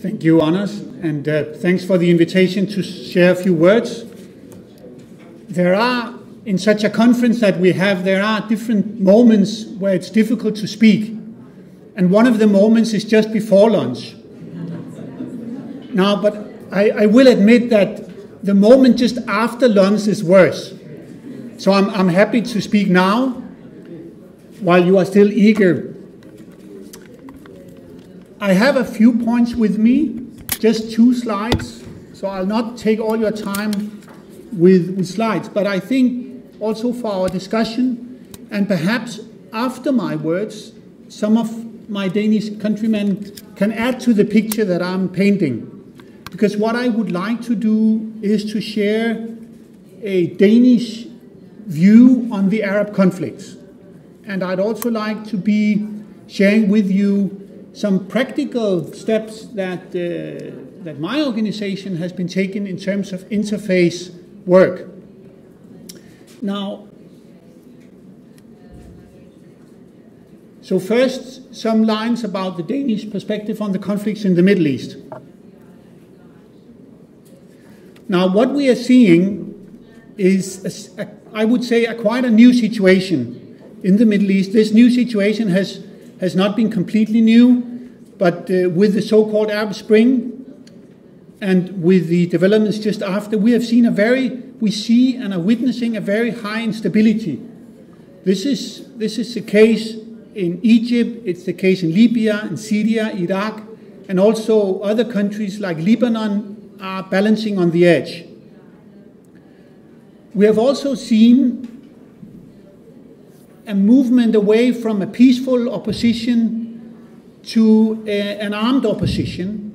Thank you, Anders, and thanks for the invitation to share a few words. There are, in such a conference that we have, there are different moments where it's difficult to speak. And one of the moments is just before lunch. Now, but I will admit that the moment just after lunch is worse. So I'm happy to speak now, while you are still eager. I have a few points with me, just 2 slides, so I'll not take all your time with slides, but I think also for our discussion, and perhaps after my words, some of my Danish countrymen can add to the picture that I'm painting. Because what I would like to do is to share a Danish view on the Arab conflicts. And I'd also like to be sharing with you some practical steps that my organization has been taking in terms of interface work. Now, so first, some lines about the Danish perspective on the conflicts in the Middle East. Now, what we are seeing is, I would say, quite a new situation in the Middle East. This new situation has not been completely new, but with the so-called Arab Spring and with the developments just after, we see and are witnessing a very high instability. This is the case in Egypt, it's the case in Libya, in Syria, Iraq, and also other countries like Lebanon are balancing on the edge. We have also seen a movement away from a peaceful opposition to an armed opposition,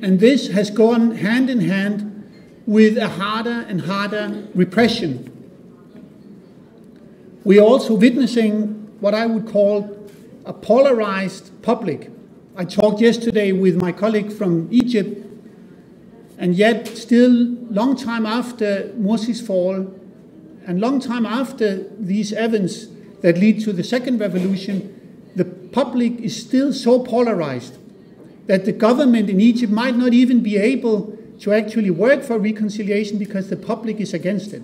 and this has gone hand in hand with a harder and harder repression. We are also witnessing what I would call a polarized public. I talked yesterday with my colleague from Egypt, and yet still long time after Morsi's fall and long time after these events that lead to the second revolution, the public is still so polarized that the government in Egypt might not even be able to actually work for reconciliation because the public is against it.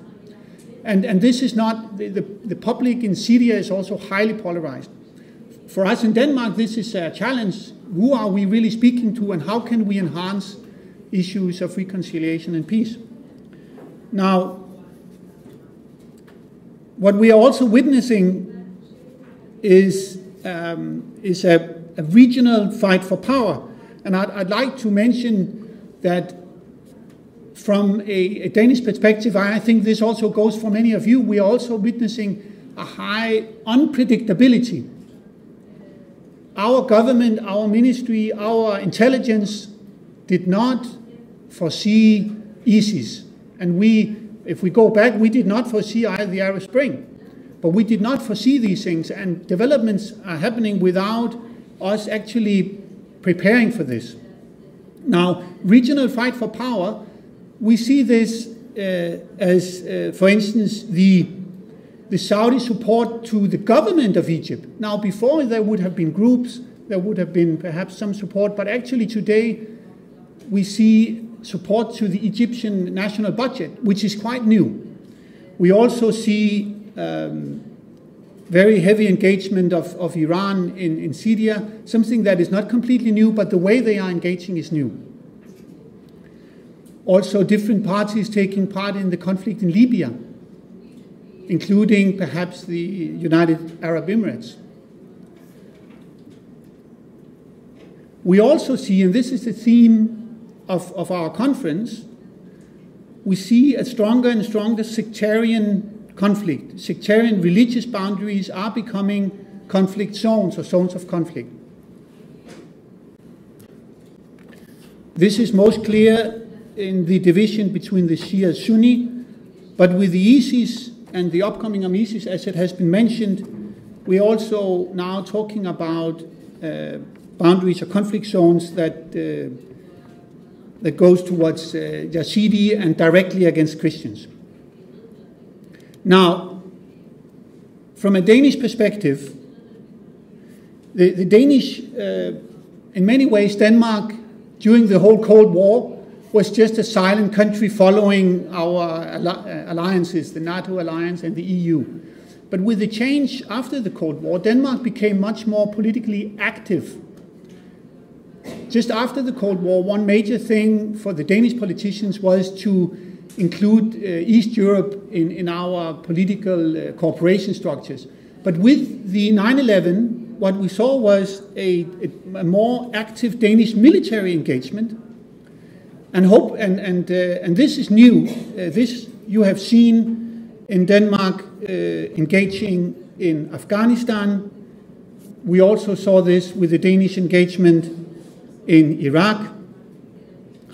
And this is not, the public in Syria is also highly polarized. For us in Denmark, this is a challenge. Who are we really speaking to, and how can we enhance issues of reconciliation and peace? Now, what we are also witnessing is a regional fight for power. And I'd like to mention that from a Danish perspective, I think this also goes for many of you, we are also witnessing a high unpredictability. Our government, our ministry, our intelligence did not foresee ISIS. And if we go back, we did not foresee either the Arab Spring. But we did not foresee these things, and developments are happening without us actually preparing for this. Now, regional fight for power, we see this as, for instance, the Saudi support to the government of Egypt. Now, before there would have been groups, there would have been perhaps some support, but actually today we see support to the Egyptian national budget, which is quite new. We also see very heavy engagement of Iran in Syria, something that is not completely new, but the way they are engaging is new. Also, different parties taking part in the conflict in Libya, including perhaps the United Arab Emirates. We also see, and this is the theme of our conference, we see a stronger and stronger sectarian conflict. Sectarian religious boundaries are becoming conflict zones or zones of conflict. This is most clear in the division between the Shia and Sunni, but with the ISIS and the upcoming of ISIS, as it has been mentioned, we're also now talking about boundaries or conflict zones that goes towards Yazidi and directly against Christians. Now, from a Danish perspective, the Danish, in many ways, Denmark during the whole Cold War was just a silent country following our alliances, the NATO alliance and the EU. But with the change after the Cold War, Denmark became much more politically active. Just after the Cold War, one major thing for the Danish politicians was to include East Europe in our political cooperation structures. But with the 9/11, what we saw was a more active Danish military engagement, and this is new. This you have seen in Denmark engaging in Afghanistan. We also saw this with the Danish engagement in Iraq.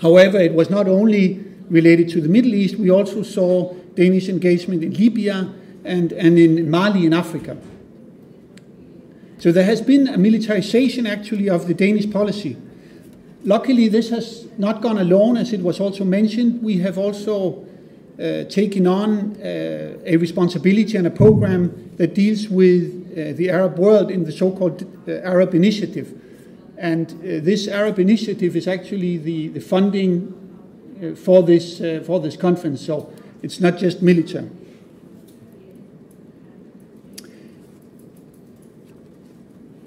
However, it was not only related to the Middle East. We also saw Danish engagement in Libya and in Mali in Africa. So there has been a militarization actually of the Danish policy. Luckily, this has not gone alone, as it was also mentioned. We have also taken on a responsibility and a program that deals with the Arab world in the so-called Arab Initiative. And this Arab Initiative is actually the funding for this conference, so it's not just military.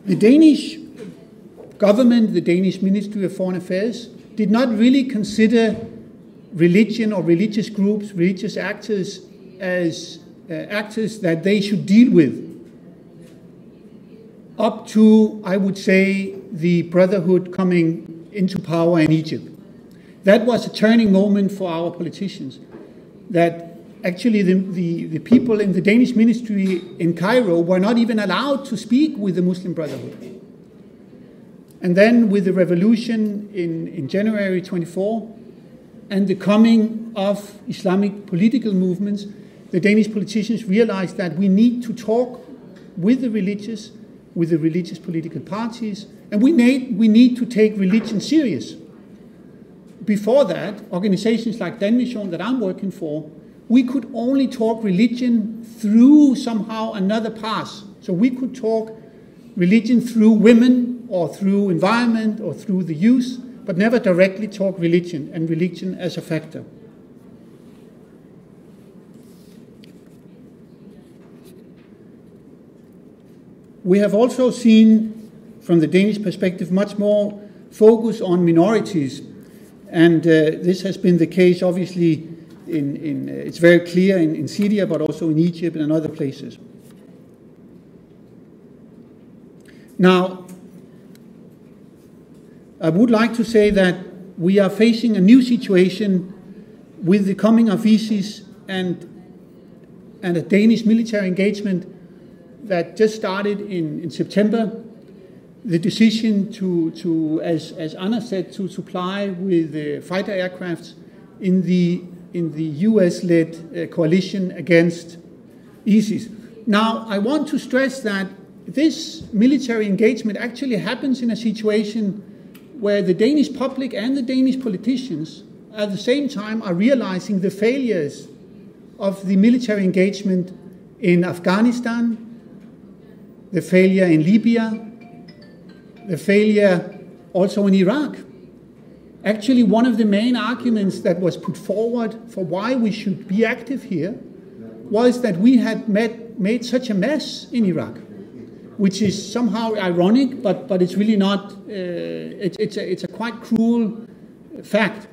The Danish government, the Danish Ministry of Foreign Affairs, did not really consider religion or religious groups, religious actors, as actors that they should deal with up to, I would say, the Brotherhood coming into power in Egypt. That was a turning moment for our politicians, that actually the people in the Danish ministry in Cairo were not even allowed to speak with the Muslim Brotherhood. And then with the revolution in January 24 and the coming of Islamic political movements, the Danish politicians realized that we need to talk with the religious political parties, and we need to take religion serious. Before that, organizations like Dan Mission that I'm working for, we could only talk religion through somehow another path. So we could talk religion through women or through environment or through the youth, but never directly talk religion and religion as a factor. We have also seen, from the Danish perspective, much more focus on minorities. And this has been the case, obviously, it's very clear in Syria, but also in Egypt and other places. Now, I would like to say that we are facing a new situation with the coming of ISIS and a Danish military engagement that just started in September. The decision to as Anna said, to supply with fighter aircrafts in the US-led coalition against ISIS. Now, I want to stress that this military engagement actually happens in a situation where the Danish public and the Danish politicians at the same time are realizing the failures of the military engagement in Afghanistan, the failure in Libya, the failure also in Iraq. Actually, one of the main arguments that was put forward for why we should be active here was that we had made such a mess in Iraq, which is somehow ironic, but it's really not. It's a quite cruel fact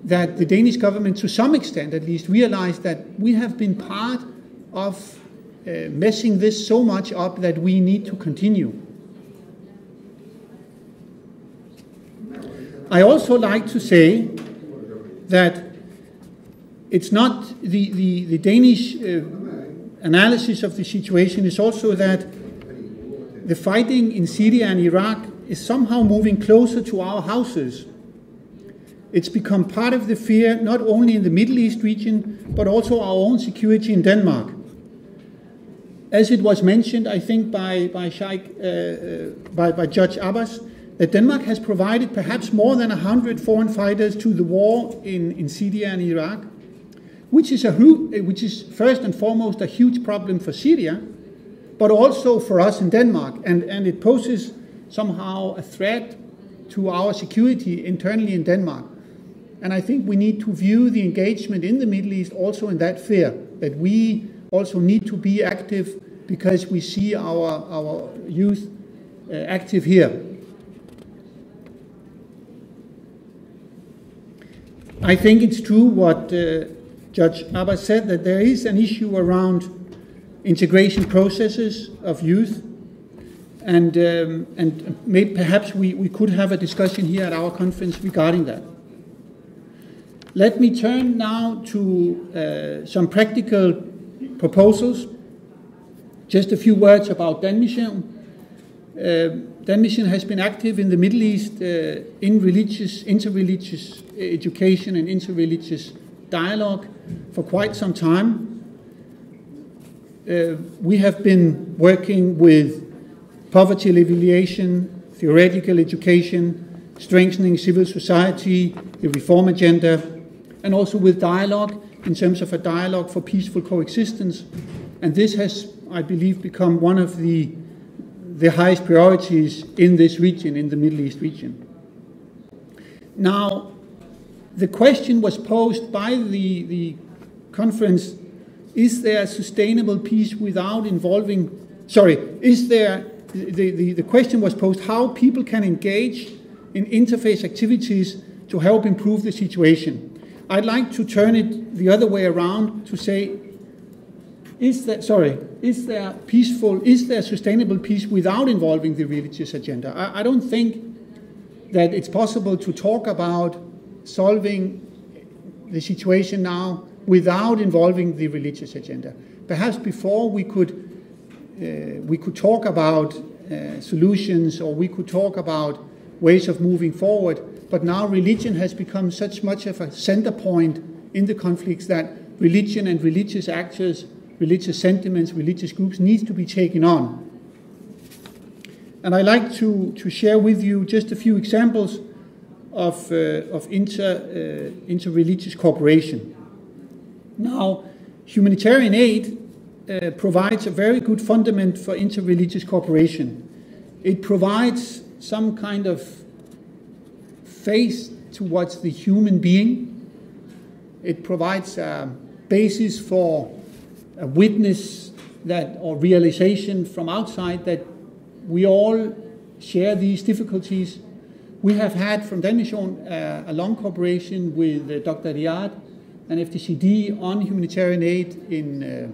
that the Danish government, to some extent at least, realized that we have been part of messing this so much up that we need to continue. I also like to say that it's not the Danish analysis of the situation is also that the fighting in Syria and Iraq is somehow moving closer to our houses. It's become part of the fear not only in the Middle East region, but also our own security in Denmark. As it was mentioned, I think by Judge Abbas, that Denmark has provided perhaps more than 100 foreign fighters to the war in Syria and Iraq, which is first and foremost a huge problem for Syria, but also for us in Denmark, and it poses somehow a threat to our security internally in Denmark. And I think we need to view the engagement in the Middle East also in that sphere, that we also need to be active because we see our youth active here. I think it's true what Judge Abbas said, that there is an issue around integration processes of youth, and maybe perhaps we could have a discussion here at our conference regarding that. Let me turn now to some practical proposals. Just a few words about DanMission. DanMission has been active in the Middle East in interreligious education and interreligious dialogue for quite some time. We have been working with poverty alleviation, theoretical education, strengthening civil society, the reform agenda, and also with dialogue in terms of a dialogue for peaceful coexistence. And this has, I believe, become one of the highest priorities in this region, in the Middle East region. Now, the question was posed by the conference, is there sustainable peace without involving, the question was posed how people can engage in interfaith activities to help improve the situation. I'd like to turn it the other way around to say, is there sustainable peace without involving the religious agenda? I don't think that it's possible to talk about solving the situation now without involving the religious agenda. Perhaps before we could talk about solutions, or we could talk about ways of moving forward, but now religion has become such much of a center point in the conflicts that religion and religious actors, religious sentiments, religious groups needs to be taken on. And I'd like to share with you just a few examples of inter-religious cooperation. Now, humanitarian aid provides a very good fundament for inter-religious cooperation. It provides some kind of face towards the human being. It provides a basis for a witness that, or realization from outside, that we all share these difficulties. We have had from DanMission a long cooperation with Dr. Riyad and FDCD on humanitarian aid in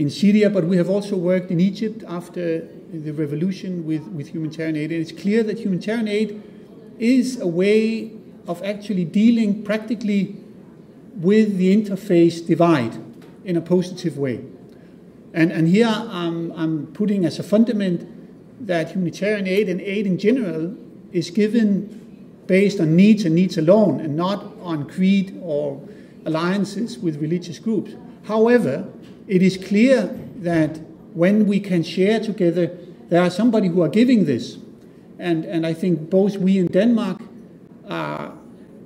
Syria, but we have also worked in Egypt after the revolution with humanitarian aid. And it's clear that humanitarian aid is a way of actually dealing practically with the interfaith divide in a positive way. And here I'm putting as a fundament that humanitarian aid and aid in general is given based on needs and needs alone, and not on creed or alliances with religious groups. However, it is clear that when we can share together, there are somebody who are giving this. And I think both we in Denmark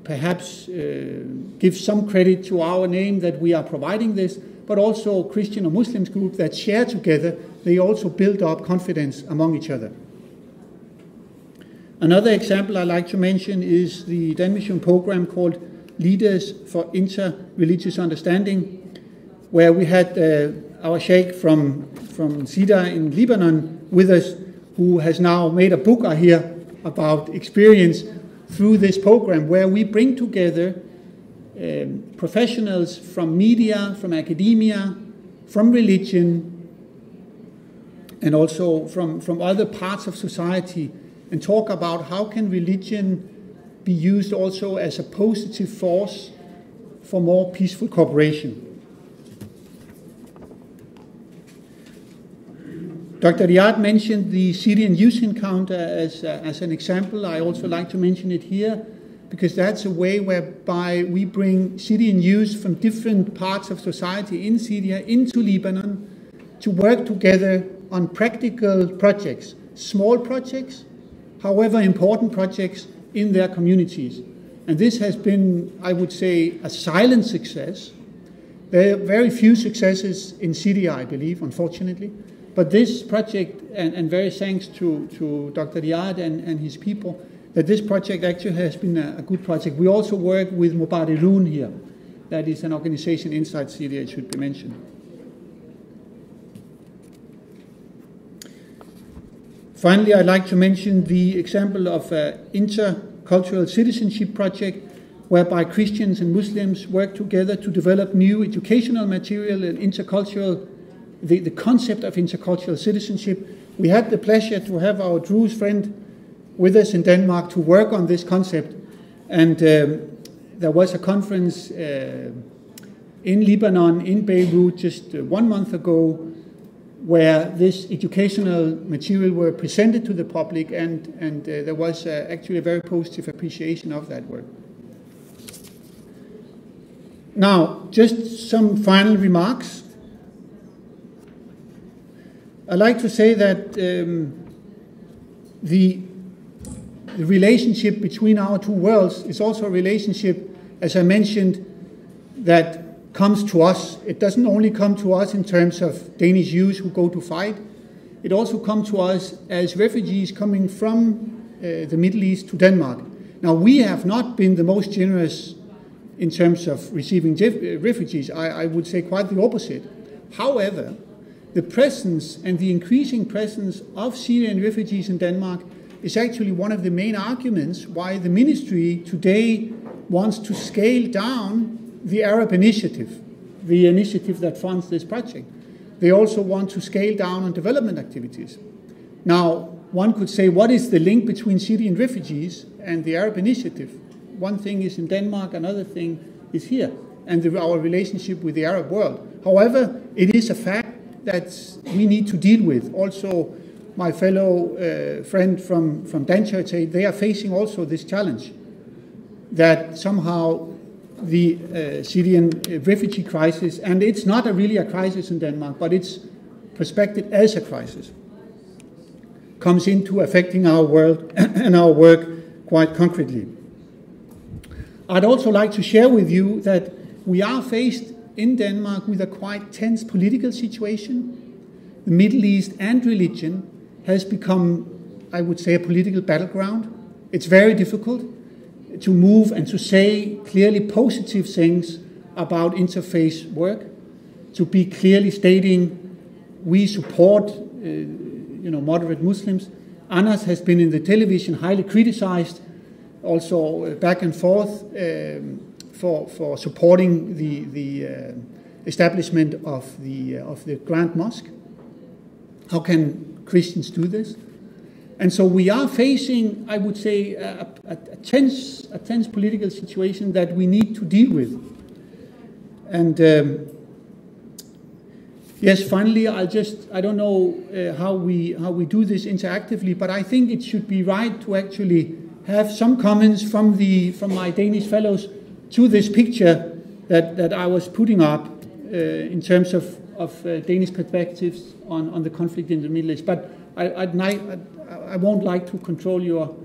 perhaps give some credit to our name that we are providing this, but also Christian or Muslims group that share together, they also build up confidence among each other. Another example I'd like to mention is the DanMission program called Leaders for Inter-Religious Understanding, where we had our sheikh from Sida in Lebanon with us, who has now made a book here about experience through this program, where we bring together professionals from media, from academia, from religion, and also from other parts of society, and talk about how can religion be used also as a positive force for more peaceful cooperation. Dr. Riyad mentioned the Syrian Youth Encounter as an example. I also like to mention it here, because that's a way whereby we bring Syrian youth from different parts of society in Syria into Lebanon to work together on practical projects, small projects, however important projects in their communities. And this has been, I would say, a silent success. There are very few successes in Syria, I believe, unfortunately. But this project, and very thanks to Dr. Riyad and his people, that this project actually has been a good project. We also work with Mubadirun here. That is an organization inside Syria, it should be mentioned. Finally, I'd like to mention the example of an intercultural citizenship project whereby Christians and Muslims work together to develop new educational material and intercultural, the concept of intercultural citizenship. We had the pleasure to have our Druze friend with us in Denmark to work on this concept, and there was a conference in Lebanon, in Beirut, just 1 month ago, where this educational material were presented to the public, and there was actually a very positive appreciation of that work. Now, just some final remarks. I'd like to say that the relationship between our two worlds is also a relationship, as I mentioned, that comes to us. It doesn't only come to us in terms of Danish youths who go to fight. It also comes to us as refugees coming from the Middle East to Denmark. Now, we have not been the most generous in terms of receiving refugees. I would say quite the opposite. However, the presence and the increasing presence of Syrian refugees in Denmark is actually one of the main arguments why the ministry today wants to scale down the Arab Initiative, the initiative that funds this project. They also want to scale down on development activities. Now, one could say, what is the link between Syrian refugees and the Arab Initiative? One thing is in Denmark, another thing is here, and our relationship with the Arab world. However, it is a fact that we need to deal with. Also, my fellow friend from Dan Charité, they are facing also this challenge, that somehow the Syrian refugee crisis, and it's not really a crisis in Denmark, but it's prospected as a crisis, comes into affecting our world and our work quite concretely. I'd also like to share with you that we are faced in Denmark with a quite tense political situation. The Middle East and religion has become, I would say, a political battleground. It's very difficult to move and to say clearly positive things about interfaith work, to be clearly stating we support moderate Muslims. Anas has been in the television highly criticized, also back and forth, for supporting the establishment of the Grand Mosque. How can Christians do this? And so we are facing, I would say, a tense political situation that we need to deal with. And yes, finally, I don't know how we do this interactively, but I think it should be right to actually have some comments from my Danish fellows to this picture that I was putting up in terms of Danish perspectives on the conflict in the Middle East. But I won't like to control your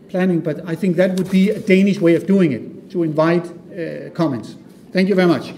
planning, but I think that would be a Danish way of doing it, to invite comments. Thank you very much.